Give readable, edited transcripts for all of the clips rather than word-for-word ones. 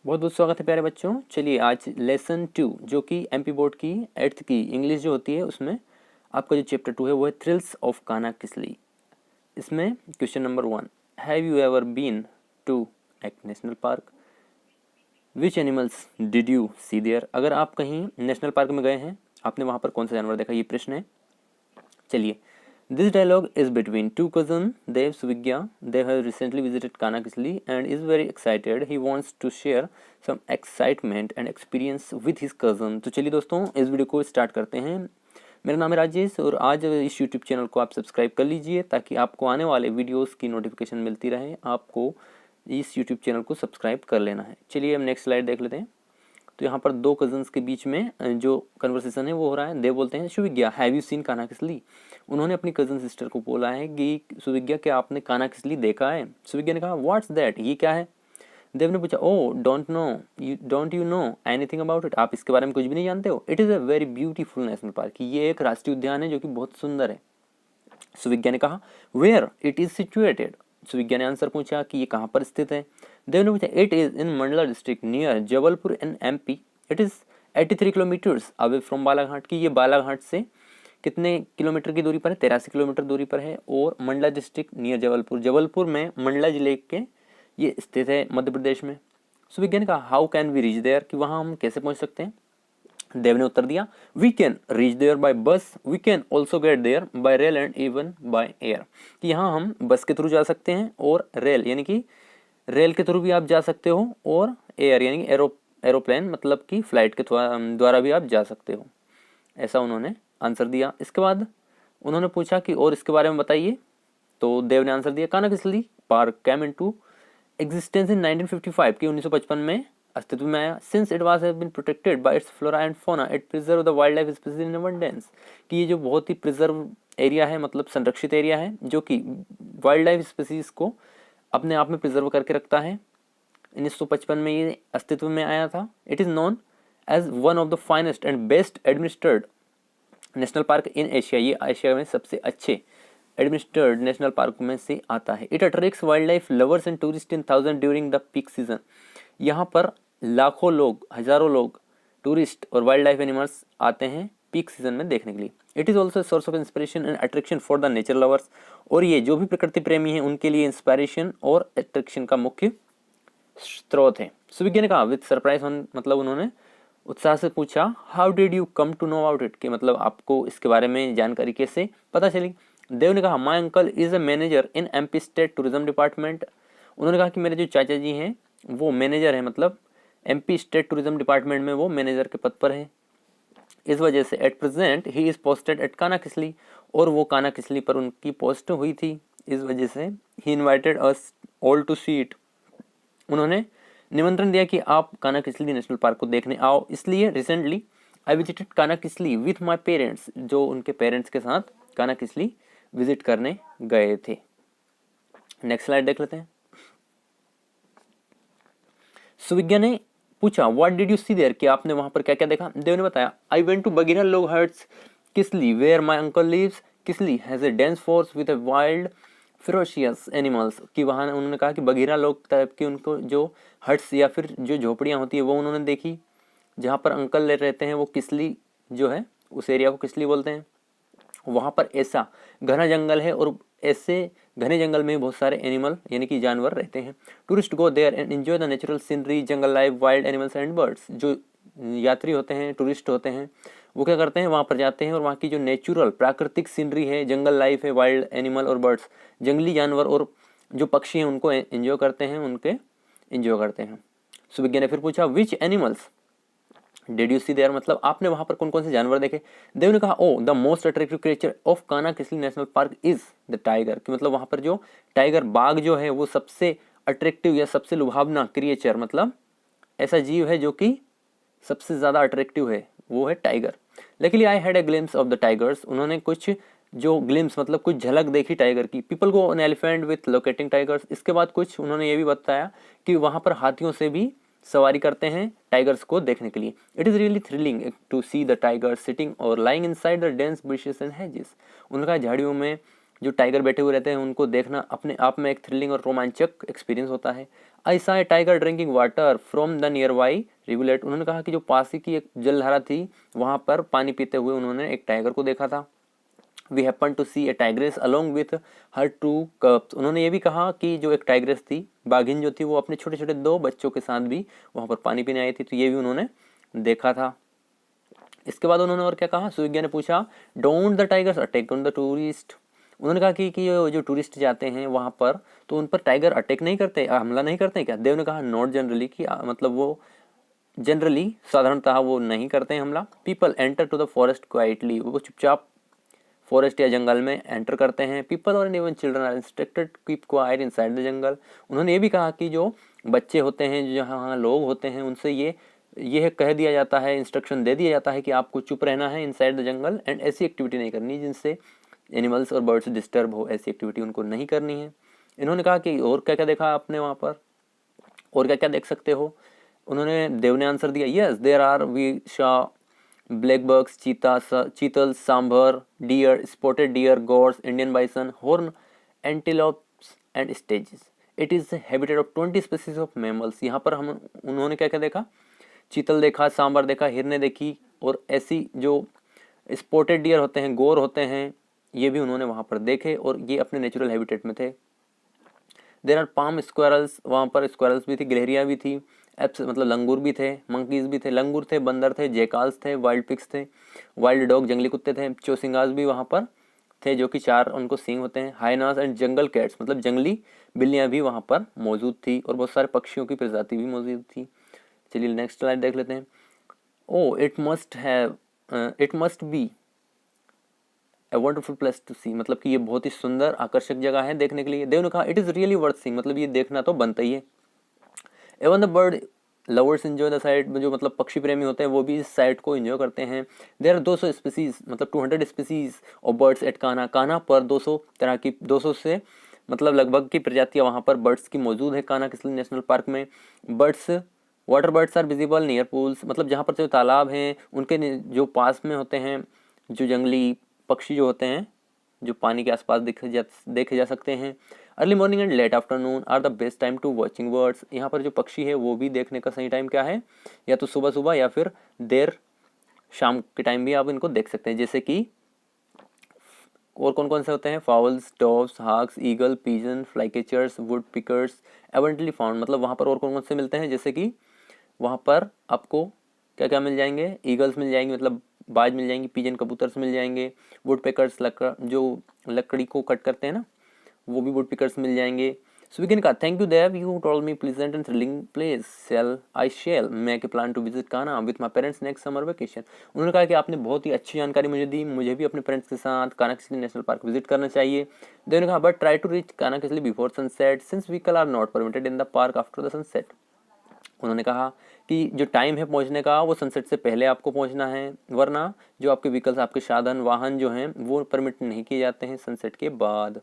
बहुत बहुत स्वागत है प्यारे बच्चों। चलिए आज लेसन 2 जो कि एमपी बोर्ड की 8th की इंग्लिश जो होती है उसमें आपका जो चैप्टर 2 है वो है थ्रिल्स ऑफ काना किसली। इसमें question number 1, have you ever been to एक national park, which animals did you see there. अगर आप कहीं नेशनल पार्क में गए हैं, आपने वहाँ पर कौन सा जानवर देखा, ये प्रश्न है। चलिए, this dialogue is between two cousins, Dev Suvigya. They have recently visited Kanakisli and is very excited. He wants to share some excitement and experience with his cousin. तो चलिए दोस्तों, इस वीडियो को स्टार्ट करते हैं। मेरा नाम है राजेश और आज इस यूट्यूब चैनल को आप सब्सक्राइब कर लीजिए ताकि आपको आने वाले वीडियोस की नोटिफिकेशन मिलती रहे। आपको इस यूट्यूब चैनल को सब्सक्राइब कर लेना है। चलिए हम नेक्स्ट स्लाइड देख लेते हैं। तो यहाँ पर दो कजन्स के बीच में जो कन्वर्सेशन है वो हो रहा है। देव बोलते हैं, सुविज्ञा हैव यू सीन काना किसली। उन्होंने अपनी कजन सिस्टर को बोला है कि सुविज्ञा क्या आपने काना किसली देखा है। सुविज्ञा ने कहा व्हाट्स दैट, ये क्या है। देव ने पूछा, oh don't you know anything about it, आप इसके बारे में कुछ भी नहीं जानते हो। It is a very beautiful national park, ये एक राष्ट्रीय उद्यान है जो कि बहुत सुंदर है। सुविज्ञा ने कहा वेयर इट इज सिचुएटेड। सुविज्ञा ने आंसर पूछा कि ये कहाँ पर स्थित है। देव ने पूछा it is in Mandla district near Jabalpur in MP. It is 83 kilometres away from Balaghat की, ये बालाघाट से कितने किलोमीटर की दूरी पर है, 83 किलोमीटर दूरी पर है। और मंडला डिस्ट्रिक्ट नियर जबलपुर, जबलपुर में मंडला जिले के ये स्थित है मध्य प्रदेश में। सुविज्ञा ने कहा how can we reach there, कि वहाँ हम कैसे पहुँच सकते हैं। देव ने उत्तर दिया we can reach there by bus, we can also get there by rail and even by air, कि यहाँ हम बस के थ्रू जा सकते हैं और रेल यानी कि रेल के थ्रू भी आप जा सकते हो और एयर यानी कि एरोप्लेन मतलब कि फ्लाइट के द्वारा भी आप जा सकते हो। ऐसा उन्होंने आंसर दिया। इसके बाद उन्होंने पूछा कि और इसके बारे में बताइए। तो देव ने आंसर दिया Kanha Kisli park came into existence in 1955 की 1955 में अस्तित्व में आया। Since it was have been protected by its flora and fauna it preserve the wild life species in abundance, कि ये जो बहुत ही प्रिजर्व एरिया है मतलब संरक्षित एरिया है जो कि वाइल्ड लाइफ स्पीशीज को अपने आप में प्रिजर्व करके रखता है। 1955 में ये अस्तित्व में आया था। It is known as one of the finest and best administered national park in Asia, ये एशिया में सबसे अच्छे एडमिनिस्ट्रेड नेशनल पार्क में से आता है। It attracts wild life lovers and tourist in thousand during the peak season, यहाँ पर लाखों लोग हजारों लोग टूरिस्ट और वाइल्ड लाइफ एनिमल्स आते हैं पीक सीजन में देखने के लिए। It is also source of inspiration and attraction for the nature lovers, और ये जो भी प्रकृति प्रेमी हैं उनके लिए इंस्पिरेशन और अट्रैक्शन का मुख्य स्रोत है। सुविज्ञा ने कहा विद सरप्राइज ऑन, मतलब उन्होंने उत्साह से पूछा how did you come to know about it, कि मतलब आपको इसके बारे में जानकारी कैसे पता चली। देव ने कहा my uncle is a manager in MP state tourism department. उन्होंने कहा कि मेरे जो चाचा जी हैं वो मैनेजर है, मतलब एमपी स्टेट टूरिज्म डिपार्टमेंट में वो मैनेजर के पद पर है। इस वजह से at present he is posted at काना किसली, और वो काना किसली पर उनकी पोस्ट हुई थी। इस वजह से ही invited us all to see it, उन्होंने निमंत्रण दिया कि आप काना किसली नेशनल पार्क को देखने आओ। इसलिए रिसेंटली आई विजिटेड काना किसली विथ माई पेरेंट्स, जो उनके पेरेंट्स के साथ काना किसली विजिट करने गए थे। नेक्स्ट स्लाइड देख लेते हैं। सुविज्ञा ने पूछा what did you see there, कि आपने वहां पर क्या क्या देखा। देव ने बताया I went to Baghira log huts Kisli where my uncle lives. Kisli has a dense forest with a wild ferocious animals, कि वहाँ उन्होंने कहा कि बगीरा लोग टाइप की उनको जो हट्स या फिर जो झोपड़ियाँ होती है वो उन्होंने देखी। जहाँ पर अंकल रहते हैं वो किसली जो है उस एरिया को किसली बोलते हैं। वहाँ पर ऐसा घना जंगल है और ऐसे घने जंगल में बहुत सारे एनिमल यानी कि जानवर रहते हैं। Tourist go there and enjoy the natural scenery jungle life wild animals and birds, जो यात्री होते हैं टूरिस्ट होते हैं वो क्या करते हैं वहाँ पर जाते हैं और वहाँ की जो नेचुरल प्राकृतिक सीनरी है जंगल लाइफ है वाइल्ड एनिमल और बर्ड्स जंगली जानवर और जो पक्षी हैं उनको एंजॉय करते हैं सुविज्ञा ने फिर पूछा which animals did you see there, मतलब आपने वहां पर कौन कौन से जानवर देखे। देव ने कहा oh the most attractive creature of Kanha Kisli national park is the tiger, कि मतलब वहां पर जो टाइगर बाघ जो है वो सबसे अट्रैक्टिव या सबसे लुभावना क्रिएचर, मतलब ऐसा जीव है जो कि सबसे ज्यादा अट्रैक्टिव है वो है टाइगर। लेकिन I had a glimpse of the tigers, उन्होंने कुछ जो ग्लिम्स मतलब कुछ झलक देखी टाइगर की। People go on elephant with locating tigers, इसके बाद कुछ उन्होंने ये भी बताया कि वहां पर हाथियों से भी सवारी करते हैं टाइगर्स को देखने के लिए। It is really thrilling to see the tiger sitting or lying inside the dense brushes and hedges, उनका झाड़ियों में जो टाइगर बैठे हुए रहते हैं उनको देखना अपने आप में एक थ्रिलिंग और रोमांचक एक्सपीरियंस होता है। I saw a tiger drinking water from the nearby rivulet. उन्होंने कहा कि जो पास ही की एक जलधारा थी वहाँ पर पानी पीते हुए उन्होंने एक टाइगर को देखा था। We happen to see a tigress along with her 2 cubs. उन्होंने ये भी कहा कि जो एक टाइग्रेस थी, बाघिन जो थी, वो अपने छोटे छोटे 2 बच्चों के साथ भी वहाँ पर पानी पीने आई थी, तो ये भी उन्होंने देखा था। इसके बाद उन्होंने और क्या कहा, सुविज्ञा ने पूछा don't the tigers attack on the tourist. उन्होंने कहा कि जो टूरिस्ट जाते हैं वहाँ पर तो उन पर टाइगर अटैक नहीं करते, हमला नहीं करते क्या? देव ने कहा नॉट जनरली, कि मतलब वो जनरली साधारणतः वो नहीं करते हैं हमला। People enter to the forest quietly, वो चुपचाप फॉरेस्ट या जंगल में एंटर करते हैं। पीपल और even children are instructed keep quiet inside the jungle. उन्होंने ये भी कहा कि जो बच्चे होते हैं, जो यहाँ लोग होते हैं, उनसे ये कह दिया जाता है, इंस्ट्रक्शन दे दिया जाता है कि आपको चुप रहना है इनसाइड द जंगल, एंड ऐसी एक्टिविटी नहीं करनी जिनसे एनिमल्स और बर्ड्स डिस्टर्ब हो, ऐसी एक्टिविटी उनको नहीं करनी है। इन्होंने कहा कि और क्या क्या देखा आपने वहाँ पर, और क्या क्या देख सकते हो? उन्होंने देव ने आंसर दिया yes there are we saw black bucks, chital, sambar, deer, spotted deer, gaurs, Indian bison, horn antelopes and stags. It is habitat of 20 species of mammals. यहाँ पर हम उन्होंने क्या क्या देखा, चीतल देखा, सांभर देखा, हिरने देखी, और ऐसी जो स्पॉटेड डियर होते हैं, गौर होते हैं, ये भी उन्होंने वहाँ पर देखे और ये अपने नेचुरल हैबिटेट में थे। देर आर पाम स्क्वायरल्स, वहाँ पर स्क्वायरल्स भी थी, गिलहरियाँ भी थी, एप्स मतलब लंगूर भी थे, मंकीज भी थे, लंगूर थे, बंदर थे, जैकाल्स थे, वाइल्ड पिग्स थे, वाइल्ड डॉग जंगली कुत्ते थे, चोसिंगास भी वहाँ पर थे जो कि 4 उनको सींग होते हैं, हाइनास एंड जंगल कैट्स मतलब जंगली बिल्लियाँ भी वहाँ पर मौजूद थी, और बहुत सारे पक्षियों की प्रजाति भी मौजूद थी। चलिए नेक्स्ट स्लाइड देख लेते हैं। Oh it must be a wonderful place to see, मतलब कि ये बहुत ही सुंदर आकर्षक जगह है देखने के लिए। देव ने कहा it is really worth seeing, मतलब ये देखना तो बनता ही है। Even the bird lovers enjoy the sight, जो मतलब पक्षी प्रेमी होते हैं वो भी इस साइट को एंजॉय करते हैं। देयर आर 200 स्पीसीज मतलब 200 species of birds at Kanha. Kanha पर 200 तरह की 200 से मतलब लगभग की प्रजातियां वहाँ पर बर्ड्स की मौजूद है कान्हा किसली नेशनल पार्क में। Birds water birds are visible near pools, मतलब जहाँ पर जो तालाब हैं उनके जो पास में होते हैं, जो जंगली पक्षी जो होते हैं जो पानी के आसपास देखे जा सकते हैं। Early morning and late afternoon are the best time to watching birds. यहाँ पर जो पक्षी है वो भी देखने का सही टाइम क्या है, या तो सुबह सुबह या फिर देर शाम के टाइम भी आप इनको देख सकते हैं। जैसे कि और कौन कौन से होते हैं, fowls, doves, hawks, eagle, pigeon, flycatchers, woodpeckers abundantly found, मतलब वहाँ पर और कौन कौन से मिलते हैं, जैसे कि वहाँ पर आपको क्या क्या मिल जाएंगे, ईगल्स मिल जाएंगे मतलब बाज मिल जाएंगी, पिजन कबूतर मिल जाएंगे, वुड पिकर्स जो लकड़ी को कट करते हैं ना वो भी वुड पिकर्स मिल जाएंगे। सो वी कैन कहा thank you Dev, you told me pleasant and thrilling place, I shall make a plan to visit Kanha with my parents next summer vacation. उन्होंने कहा कि आपने बहुत ही अच्छी जानकारी मुझे दी, मुझे भी अपने पेरेंट्स के साथ Kanha Kisli national park visit करना चाहिए। देव ने कहा but try to reach Kanha Kisli before sunset since vehicle are not permitted in the park after the sunset. उन्होंने कहा कि जो टाइम है पहुंचने का वो सनसेट से पहले आपको पहुंचना है, वरना जो आपके व्हीकल्स, आपके साधन वाहन जो हैं वो परमिट नहीं किए जाते हैं सनसेट के बाद।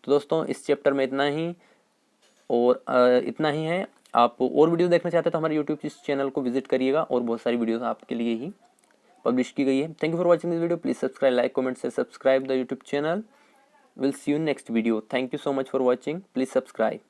तो दोस्तों इस चैप्टर में इतना ही, और इतना ही है। आप और वीडियो देखना चाहते हैं तो हमारे यूट्यूब चैनल को विजिट करिएगा, और बहुत सारी वीडियोस आपके लिए ही पब्लिश की गई है। Thank you for watching this video, please subscribe, like, comment से subscribe the YouTube channel. Will see you next video. Thank you so much for watching, please subscribe.